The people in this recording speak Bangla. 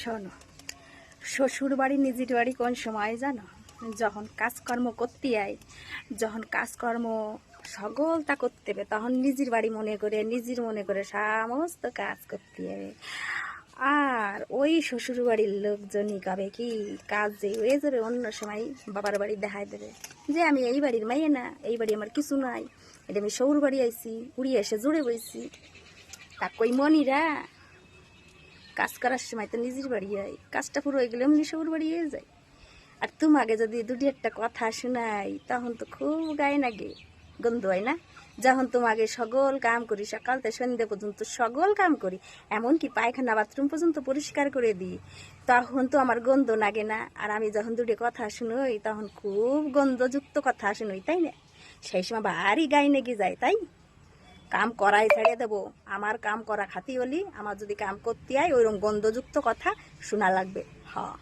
শোনো, শ্বশুর বাড়ি নিজের বাড়ি কোন সময় জানো? যখন কাজকর্ম করতে আয়, যখন কাজকর্ম সকলটা করতে হবে, তখন নিজের বাড়ি মনে করে সমস্ত কাজ করতে হবে। আর ওই শ্বশুর বাড়ির লোকজনই কবে কি কাজ যে হয়ে যাবে, অন্য সময় বাবার বাড়ি দেখায় দেবে যে আমি এই বাড়ির মাইয়ে না, এই বাড়ি আমার কিছু নাই, এটা আমি শ্বশুর বাড়ি আইছি, উড়িয়ে এসে জুড়ে বইছি। তা কই মনিরা, কাজ করার সময় তো নিজের বাড়ি হয়, কাজটা পুরো হয়ে গেলে এমনি শ্বশুর বাড়ি হয়ে যায়। আর তোমাকে যদি দুটি একটা কথা শোনাই, তখন তো খুব গায়ে লাগে, গন্ধ হয় না? যখন তোমাকে সকল কাম করি, সকাল থেকে সন্ধ্যে পর্যন্ত সকল কাম করি, এমনকি পায়খানা বাথরুম পর্যন্ত পরিষ্কার করে দিই, তখন তো আমার গন্ধ লাগে না? আর আমি যখন দুটি কথা শুনোই, তখন খুব গন্ধযুক্ত কথা শুনোই, তাই না? সেই সময় ভারী গায়ে লেগে যায়, তাই কাম করাই ছেড়ে দেবো। আমার কাম করা খাতি হলি, আমার যদি কাম করতে হয় ওইরকম গন্ধযুক্ত কথা শোনা লাগবে। হ্যাঁ।